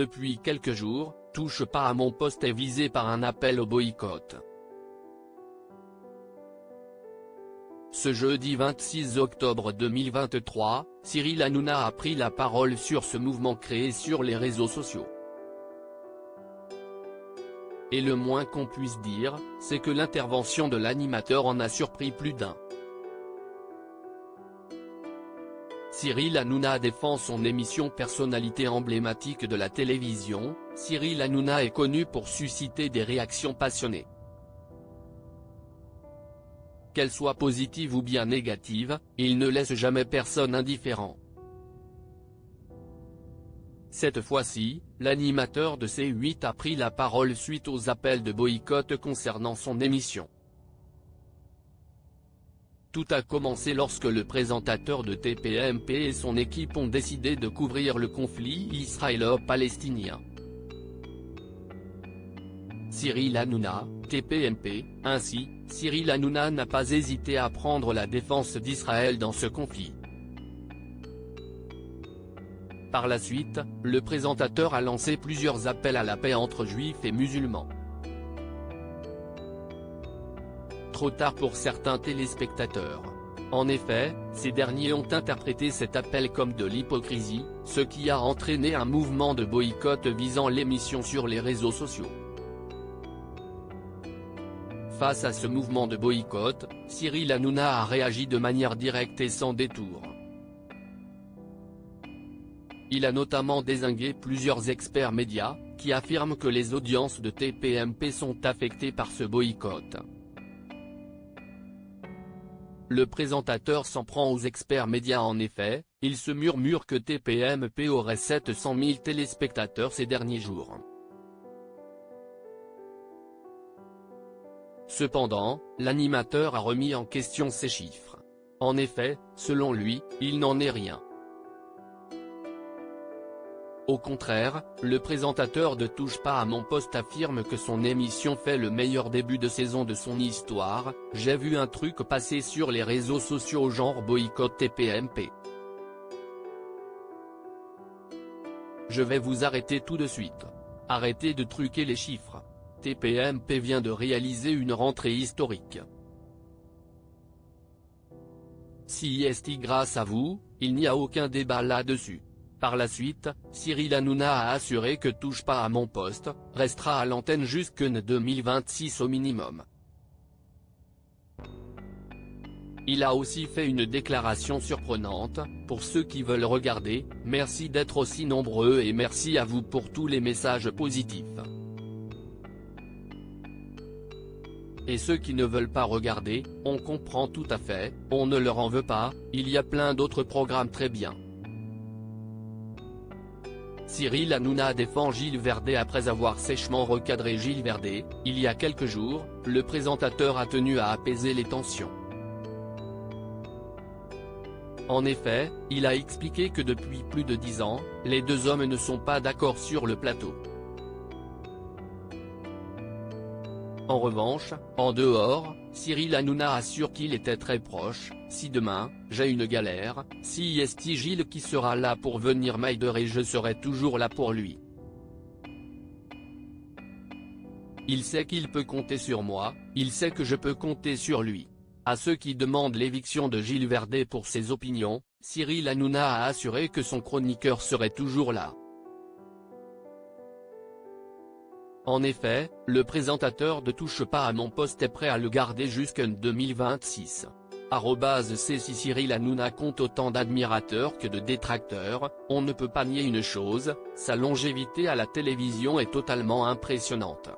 Depuis quelques jours, Touche pas à mon poste est visé par un appel au boycott. Ce jeudi 26 octobre 2023, Cyril Hanouna a pris la parole sur ce mouvement créé sur les réseaux sociaux. Et le moins qu'on puisse dire, c'est que l'intervention de l'animateur en a surpris plus d'un. Cyril Hanouna défend son émission personnalité emblématique de la télévision. Cyril Hanouna est connu pour susciter des réactions passionnées. Qu'elles soient positives ou bien négatives, il ne laisse jamais personne indifférent. Cette fois-ci, l'animateur de C8 a pris la parole suite aux appels de boycott concernant son émission. Tout a commencé lorsque le présentateur de TPMP et son équipe ont décidé de couvrir le conflit israélo-palestinien. Cyril Hanouna, TPMP, ainsi, Cyril Hanouna n'a pas hésité à prendre la défense d'Israël dans ce conflit. Par la suite, le présentateur a lancé plusieurs appels à la paix entre juifs et musulmans. Trop tard pour certains téléspectateurs. En effet, ces derniers ont interprété cet appel comme de l'hypocrisie, ce qui a entraîné un mouvement de boycott visant l'émission sur les réseaux sociaux. Face à ce mouvement de boycott, Cyril Hanouna a réagi de manière directe et sans détour. Il a notamment dézingué plusieurs experts médias, qui affirment que les audiences de TPMP sont affectées par ce boycott. Le présentateur s'en prend aux experts médias. En effet, il se murmure que TPMP aurait 700 000 téléspectateurs ces derniers jours. Cependant, l'animateur a remis en question ces chiffres. En effet, selon lui, il n'en est rien. Au contraire, le présentateur de Touche pas à mon poste affirme que son émission fait le meilleur début de saison de son histoire. J'ai vu un truc passer sur les réseaux sociaux genre boycott TPMP. Je vais vous arrêter tout de suite. Arrêtez de truquer les chiffres. TPMP vient de réaliser une rentrée historique. Si est grâce à vous, il n'y a aucun débat là-dessus. Par la suite, Cyril Hanouna a assuré que Touche pas à mon poste restera à l'antenne jusqu'en 2026 au minimum. Il a aussi fait une déclaration surprenante: pour ceux qui veulent regarder, merci d'être aussi nombreux et merci à vous pour tous les messages positifs. Et ceux qui ne veulent pas regarder, on comprend tout à fait, on ne leur en veut pas, il y a plein d'autres programmes très bien. Cyril Hanouna défend Gilles Verdet. Après avoir sèchement recadré Gilles Verdet, il y a quelques jours, le présentateur a tenu à apaiser les tensions. En effet, il a expliqué que depuis plus de 10 ans, les deux hommes ne sont pas d'accord sur le plateau. En revanche, en dehors, Cyril Hanouna assure qu'il était très proche. Si demain, j'ai une galère, si est Gilles qui sera là pour venir m'aider et je serai toujours là pour lui. Il sait qu'il peut compter sur moi, il sait que je peux compter sur lui. À ceux qui demandent l'éviction de Gilles Verdet pour ses opinions, Cyril Hanouna a assuré que son chroniqueur serait toujours là. En effet, le présentateur de Touche pas à mon poste est prêt à le garder jusqu'en 2026. @C si Cyril Hanouna compte autant d'admirateurs que de détracteurs, on ne peut pas nier une chose, sa longévité à la télévision est totalement impressionnante.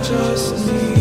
Just need